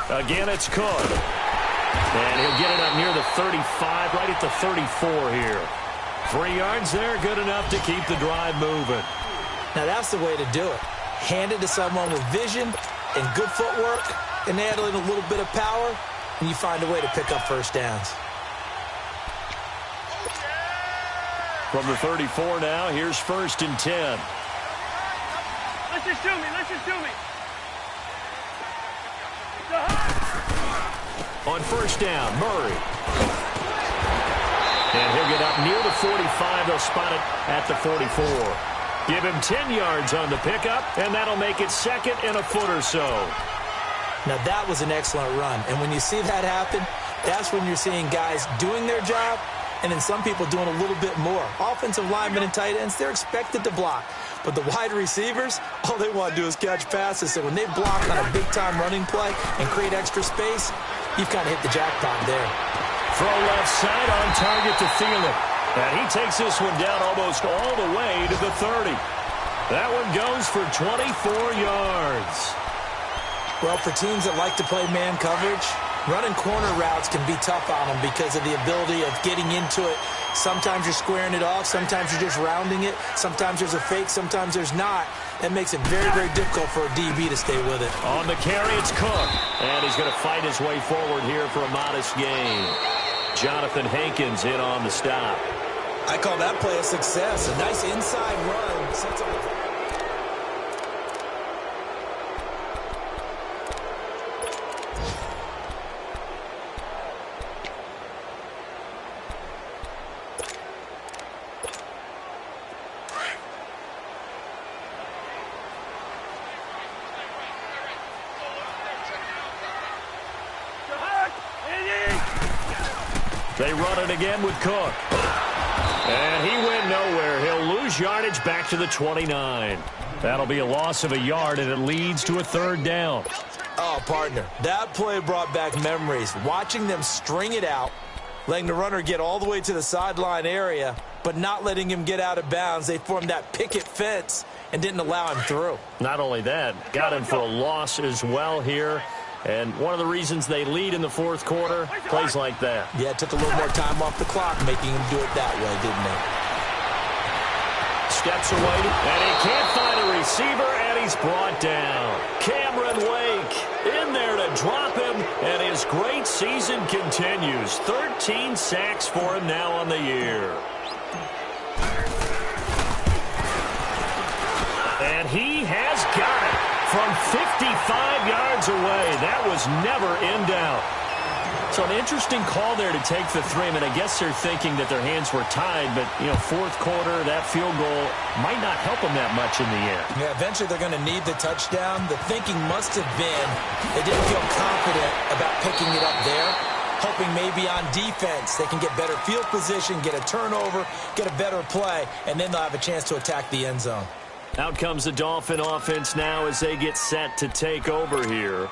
Again, it's Cook. And he'll get it up near the 35, right at the 34 here. 3 yards there, good enough to keep the drive moving. Now that's the way to do it. Hand it to someone with vision and good footwork and add in a little bit of power, and you find a way to pick up first downs. From the 34 now, here's 1st and 10. Listen to me. On first down, Murray. And he'll get up near the 45. They'll spot it at the 44. Give him 10 yards on the pickup, and that'll make it 2nd and a foot or so. Now that was an excellent run, and when you see that happen, that's when you're seeing guys doing their job and then some people doing a little bit more. Offensive linemen and tight ends, they're expected to block. But the wide receivers, all they want to do is catch passes. So when they block on a big-time running play and create extra space, you've kind of hit the jackpot there. Throw left side on target to Thielen. And he takes this one down almost all the way to the 30. That one goes for 24 yards. Well, for teams that like to play man coverage, running corner routes can be tough on them because of the ability of getting into it. Sometimes you're squaring it off. Sometimes you're just rounding it. Sometimes there's a fake. Sometimes there's not. That makes it very, very difficult for a DB to stay with it. On the carry, it's Cook. And he's going to fight his way forward here for a modest gain. Jonathan Hankins in on the stop. I call that play a success. A nice inside run. Sets up. They run it again with Cook. And he went nowhere. He'll lose yardage back to the 29. That'll be a loss of a yard, and it leads to a 3rd down. Oh, partner, that play brought back memories. Watching them string it out, letting the runner get all the way to the sideline area, but not letting him get out of bounds. They formed that picket fence, and didn't allow him through. Not only that, got him for a loss as well here. And one of the reasons they lead in the fourth quarter, plays like that. Yeah, it took a little more time off the clock, making him do it that way, didn't it? Steps away, and he can't find a receiver, and he's brought down. Cameron Wake in there to drop him, and his great season continues. 13 sacks for him now on the year. And he has got it from 55 yards away. That was never in doubt. So an interesting call there to take the three. I mean, I guess they're thinking that their hands were tied, but, you know, fourth quarter, that field goal might not help them that much in the end. Yeah, eventually they're going to need the touchdown. The thinking must have been they didn't feel confident about picking it up there, hoping maybe on defense they can get better field position, get a turnover, get a better play, and then they'll have a chance to attack the end zone. Out comes the Dolphin offense now as they get set to take over here.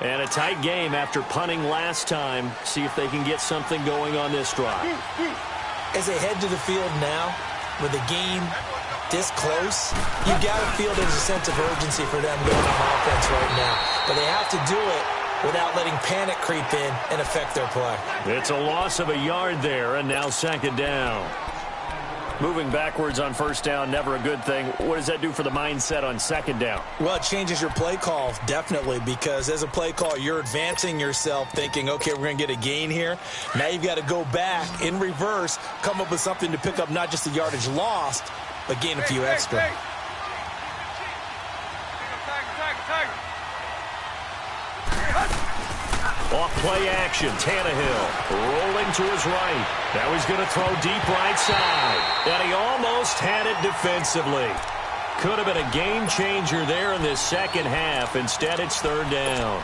And a tight game after punting last time. See if they can get something going on this drive. As they head to the field now, with the game this close, you've got to feel there's a sense of urgency for them going on offense right now. But they have to do it without letting panic creep in and affect their play. It's a loss of a yard there, and now second down. Moving backwards on first down, never a good thing. What does that do for the mindset on second down? Well, it changes your play call, definitely, because as a play call, you're advancing yourself thinking, okay, we're going to get a gain here. Now you've got to go back in reverse, come up with something to pick up not just the yardage lost, but gain a few extra. Off play action, Tannehill rolling to his right. Now he's going to throw deep right side. And he almost had it defensively. Could have been a game changer there in this second half. Instead, it's third down.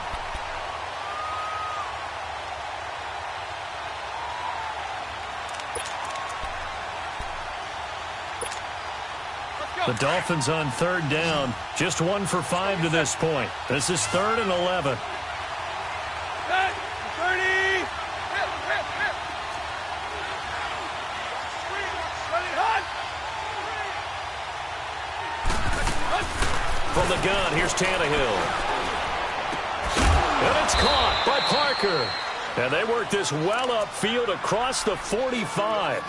The Dolphins on third down. Just 1 for 5 to this point. This is 3rd and 11. From the gun, here's Tannehill. And it's caught by Parker. And they work this well upfield across the 45.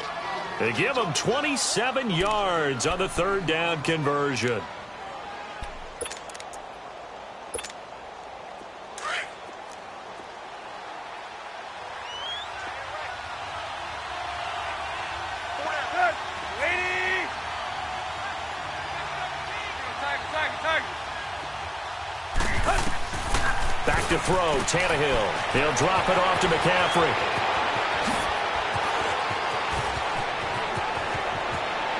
They give them 27 yards on the third down conversion. Back to throw, Tannehill. He'll drop it off to McCaffrey.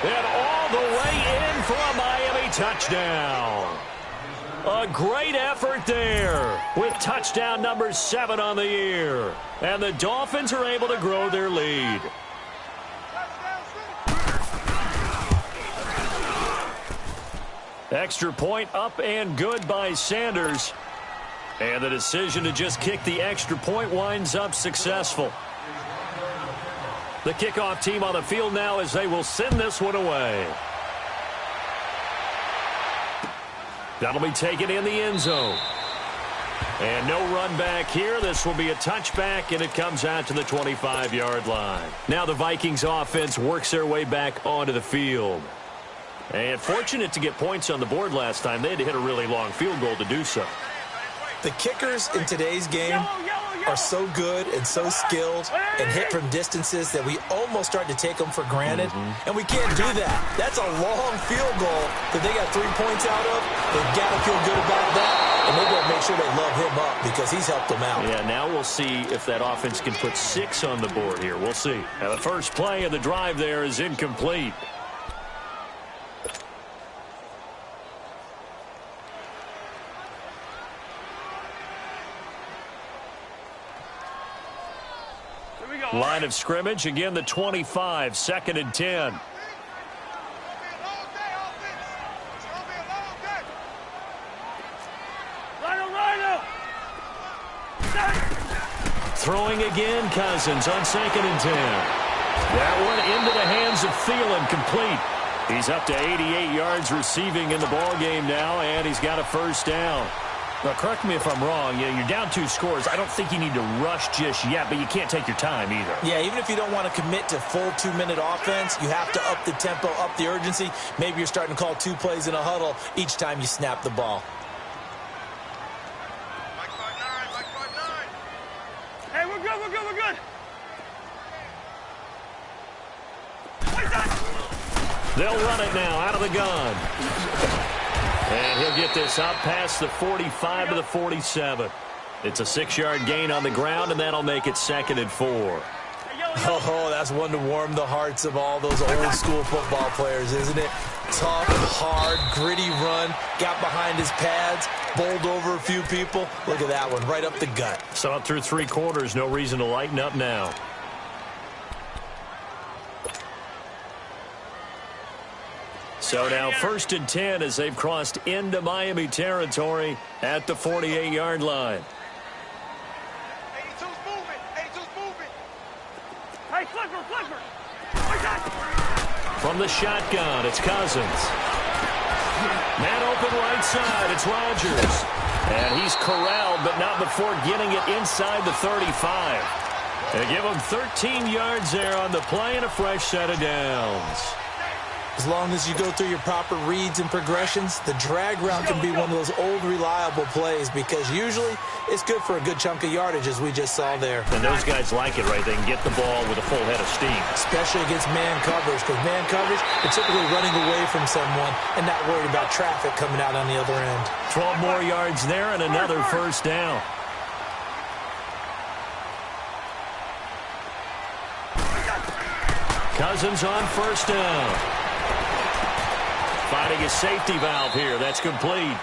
And all the way in for a Miami touchdown. A great effort there with touchdown number 7 on the year. And the Dolphins are able to grow their lead. Extra point up and good by Sanders. And the decision to just kick the extra point winds up successful. The kickoff team on the field now as they will send this one away. That'll be taken in the end zone. And no run back here. This will be a touchback, and it comes out to the 25-yard line. Now the Vikings offense works their way back onto the field. And fortunate to get points on the board last time. They had to hit a really long field goal to do so. The kickers in today's game are so good and so skilled and hit from distances that we almost start to take them for granted. And we can't do that. That's a long field goal that they got 3 points out of. They've got to feel good about that. And they've got to make sure they love him up because he's helped them out. Yeah, now we'll see if that offense can put 6 on the board here. We'll see. Now the first play of the drive there is incomplete. Line of scrimmage, again the 25, 2nd and 10. Throwing again, Cousins on 2nd and 10. That one into the hands of Thielen, complete. He's up to 88 yards receiving in the ball game now, and he's got a first down. Now, correct me if I'm wrong. You're down 2 scores. I don't think you need to rush just yet, but you can't take your time either. Yeah, even if you don't want to commit to full 2-minute offense, you have to up the tempo, up the urgency. Maybe you're starting to call 2 plays in a huddle each time you snap the ball. Hey, we're good, we're good, we're good. They'll run it now out of the gun. And he'll get this up past the 45 to the 47. It's a 6-yard gain on the ground, and that'll make it 2nd and 4. Oh, that's one to warm the hearts of all those old-school football players, isn't it? Tough, hard, gritty run, got behind his pads, bowled over a few people. Look at that one, right up the gut. So up through 3 quarters, no reason to lighten up now. So now 1st and 10 as they've crossed into Miami territory at the 48-yard line. 82's moving. 82's moving. Hey, flipper. From the shotgun, it's Cousins. Man open right side, it's Rodgers. And he's corralled, but not before getting it inside the 35. They give him 13 yards there on the play and a fresh set of downs. As long as you go through your proper reads and progressions, the drag route can be one of those old reliable plays because usually it's good for a good chunk of yardage as we just saw there. And those guys like it, right? They can get the ball with a full head of steam. Especially against man coverage, because man coverage, they're typically running away from someone and not worried about traffic coming out on the other end. 12 more yards there and another first down. Cousins on first down. Finding a safety valve here. That's complete.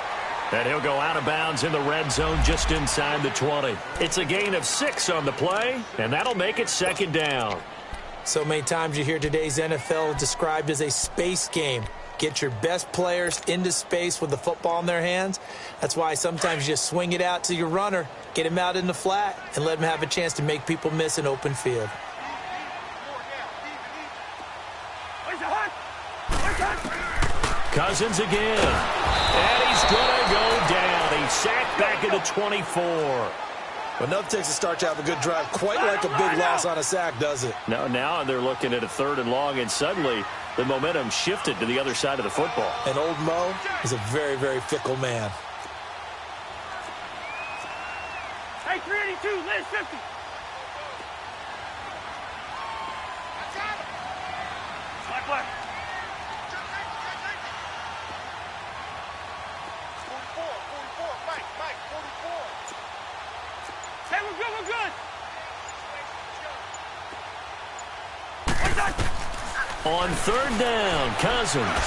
And he'll go out of bounds in the red zone just inside the 20. It's a gain of 6 on the play, and that'll make it 2nd down. So many times you hear today's NFL described as a space game. Get your best players into space with the football in their hands. That's why sometimes you just swing it out to your runner, get him out in the flat, and let him have a chance to make people miss an open field. Cousins again. And he's going to go down. He's sacked back at the 24. Well, nothing takes a start to have a good drive quite like a big loss on a sack, does it? Now they're looking at a 3rd and long, and suddenly the momentum shifted to the other side of the football. And old Mo is a very, very fickle man. Hey, 382, Liz 50. Black. 44, Mike, 44. Hey, we're good. On 3rd down, Cousins.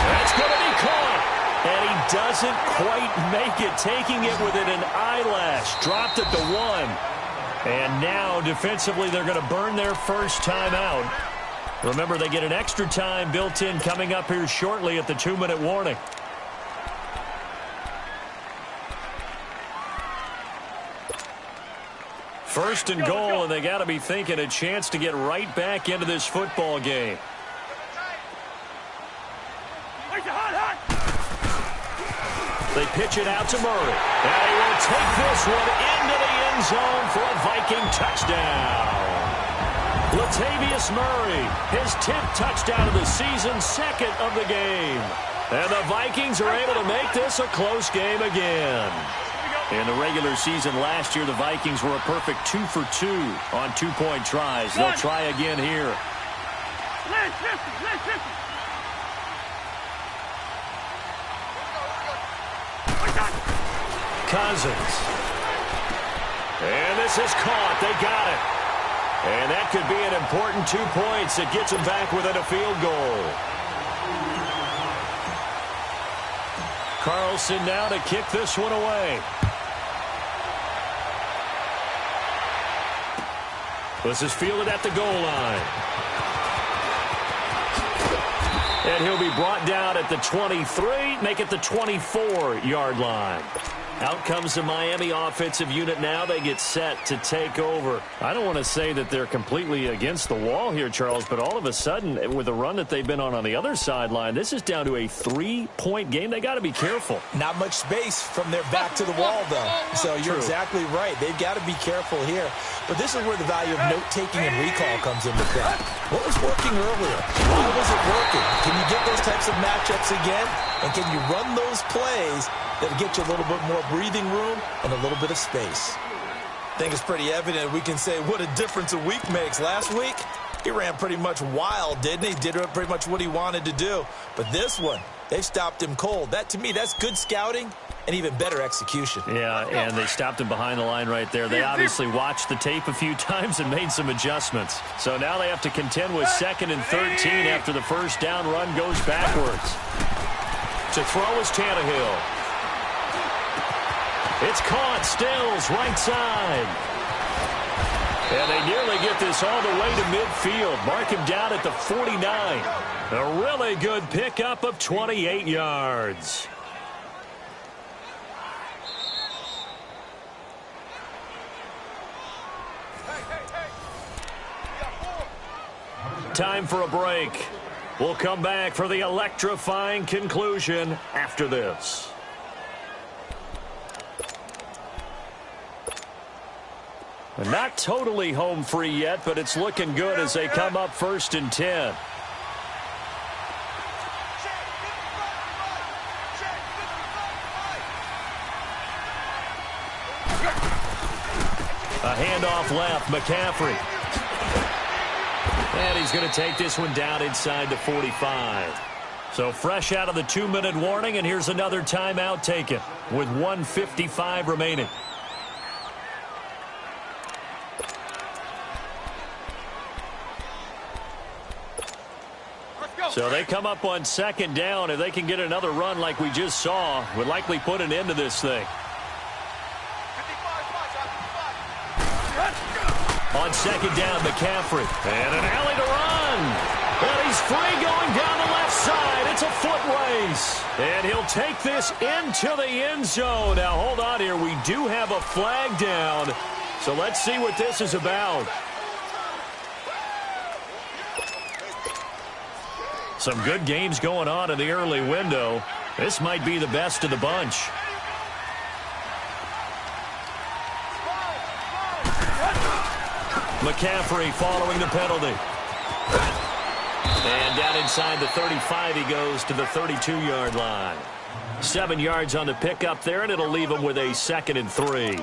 That's going to be caught. And he doesn't quite make it, taking it within an eyelash. Dropped at the 1. And now, defensively, they're going to burn their first timeout. Remember, they get an extra time built in coming up here shortly at the 2-minute warning. First and goal, and they got to be thinking a chance to get right back into this football game. They pitch it out to Murray. And he will take this one into the end zone for a Viking touchdown. Latavius Murray, his 10th touchdown of the season, 2nd of the game. And the Vikings are able to make this a close game again. In the regular season last year, the Vikings were a perfect 2 for 2 on 2-point tries. They'll try again here. Cousins. And this is caught. They got it. And that could be an important 2 points that gets them back within a field goal. Carlson now to kick this one away. This is fielded at the goal line. And he'll be brought down at the 23, make it the 24-yard line. Out comes the Miami offensive unit now. They get set to take over. I don't want to say that they're completely against the wall here, Charles, but all of a sudden, with the run that they've been on the other sideline, this is down to a 3-point game. They got to be careful. Not much space from their back to the wall, though. So you're exactly right. They've got to be careful here. But this is where the value of note-taking and recall comes into play. What was working earlier? Why was it working? Can you get those types of matchups again? And can you run those plays that'll get you a little bit more breathing room and a little bit of space? I think it's pretty evident we can say what a difference a week makes. Last week, he ran pretty much wild, didn't he? Did pretty much what he wanted to do. But this one, they stopped him cold. That, to me, that's good scouting and even better execution. Yeah, and they stopped him behind the line right there. They obviously watched the tape a few times and made some adjustments. So now they have to contend with 2nd and 13 after the first down run goes backwards. To throw is Tannehill. It's caught. Stills, right side. And they nearly get this all the way to midfield. Mark him down at the 49. A really good pickup of 28 yards. Time for a break. We'll come back for the electrifying conclusion after this. Not totally home free yet, but it's looking good as they come up 1st and 10. A handoff left, McCaffrey. And he's going to take this one down inside the 45. So fresh out of the 2-minute warning, and here's another timeout taken with 1:55 remaining. So they come up on 2nd down. If they can get another run like we just saw, would likely put an end to this thing. On 2nd down, McCaffrey. And an alley to run. And he's free going down the left side. It's a foot race. And he'll take this into the end zone. Now, hold on here. We do have a flag down. So let's see what this is about. Some good games going on in the early window. This might be the best of the bunch. McCaffrey following the penalty. And down inside the 35 he goes to the 32-yard line. 7 yards on the pickup there, and it'll leave him with a 2nd and 3.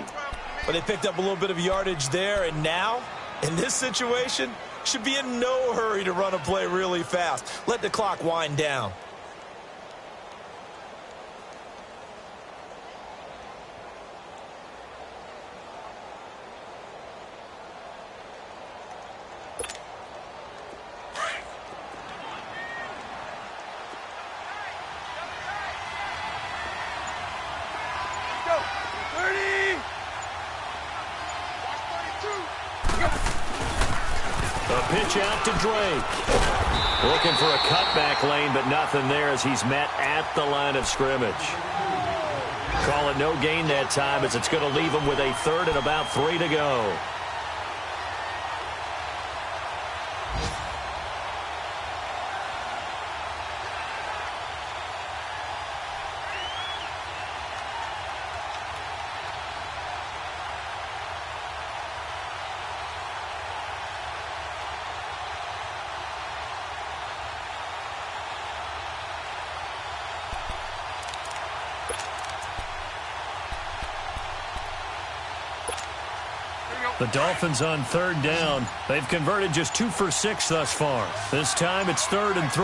But they picked up a little bit of yardage there, and now, in this situation, should be in no hurry to run a play really fast. Let the clock wind down. Pitch out to Drake. Looking for a cutback lane, but nothing there as he's met at the line of scrimmage. Call it no gain that time as it's going to leave him with a 3rd and about 3 to go. The Dolphins on 3rd down. They've converted just 2 for 6 thus far. This time it's 3rd and 3.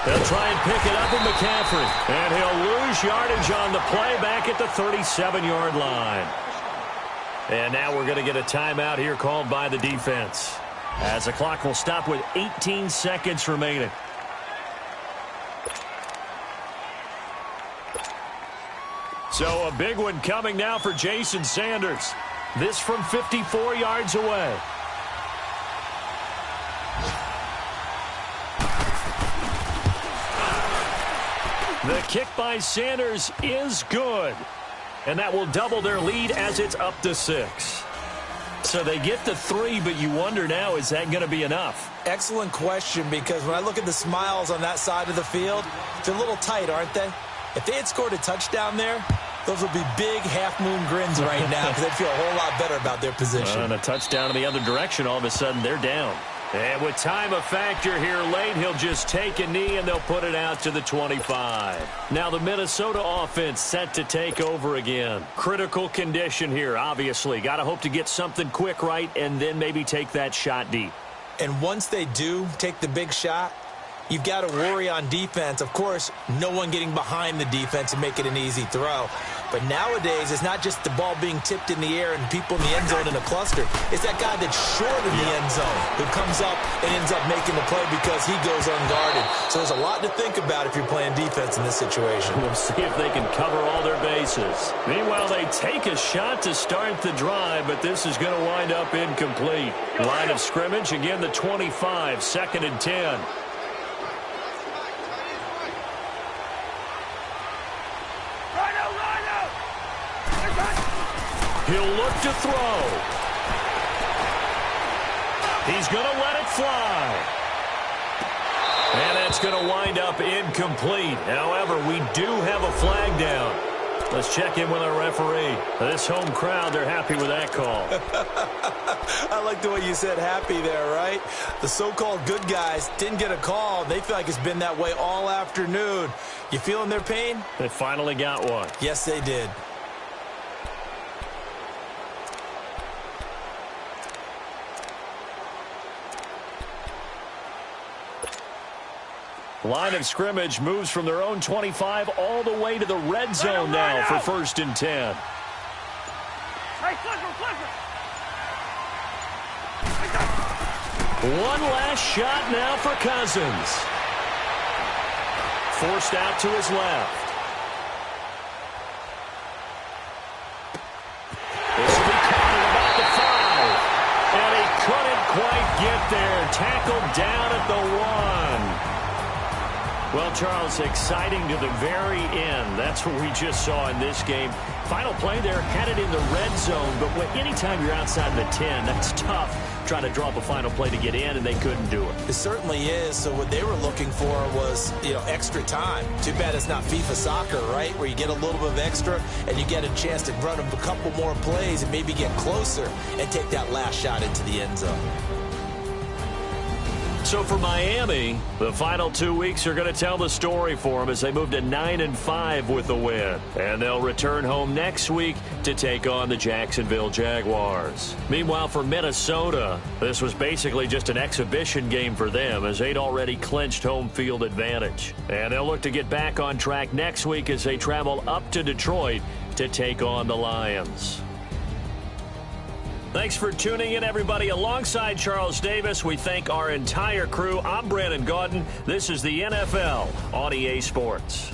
They'll try and pick it up with McCaffrey. And he'll lose yardage on the play back at the 37-yard line. And now we're going to get a timeout here called by the defense, as the clock will stop with 18 seconds remaining. So a big one coming now for Jason Sanders. This from 54 yards away. The kick by Sanders is good. And that will double their lead as it's up to 6. So they get the 3, but you wonder now, is that going to be enough? Excellent question, because when I look at the smiles on that side of the field, they're a little tight, aren't they? If they had scored a touchdown there, those would be big half-moon grins right now because they'd feel a whole lot better about their position. And a touchdown in the other direction, all of a sudden they're down. And with time a factor here late, he'll just take a knee and they'll put it out to the 25. Now the Minnesota offense set to take over again. Critical condition here, obviously. Got to hope to get something quick right and then maybe take that shot deep. And once they do take the big shot, you've got to worry on defense. Of course, no one getting behind the defense and make it an easy throw. But nowadays, it's not just the ball being tipped in the air and people in the end zone in a cluster. It's that guy that's short in the end zone who comes up and ends up making the play because he goes unguarded. So there's a lot to think about if you're playing defense in this situation. We'll see if they can cover all their bases. Meanwhile, they take a shot to start the drive, but this is going to wind up incomplete. Line of scrimmage, again the 25, 2nd and 10. He'll look to throw. He's going to let it fly. And that's going to wind up incomplete. However, we do have a flag down. Let's check in with our referee. This home crowd, they're happy with that call. I like the way you said happy there, right? The so-called good guys didn't get a call. They feel like it's been that way all afternoon. You feeling their pain? They finally got one. Yes, they did. Line of scrimmage moves from their own 25 all the way to the red zone now for 1st and 10. One last shot now for Cousins. Forced out to his left. This will be caught at about the 5. And he couldn't quite get there. Tackled down at the 1. Well, Charles, exciting to the very end. That's what we just saw in this game. Final play there, headed in the red zone. But anytime you're outside the 10, that's tough trying to draw up a final play to get in, and they couldn't do it. It certainly is. So what they were looking for was, extra time. Too bad it's not FIFA soccer, right, where you get a little bit of extra and you get a chance to run a couple more plays and maybe get closer and take that last shot into the end zone. So for Miami, the final 2 weeks are going to tell the story for them as they move to 9-5 with the win. And they'll return home next week to take on the Jacksonville Jaguars. Meanwhile, for Minnesota, this was basically just an exhibition game for them as they'd already clinched home field advantage. And they'll look to get back on track next week as they travel up to Detroit to take on the Lions. Thanks for tuning in, everybody. Alongside Charles Davis, we thank our entire crew. I'm Brandon Gaudin. This is the NFL on EA Sports.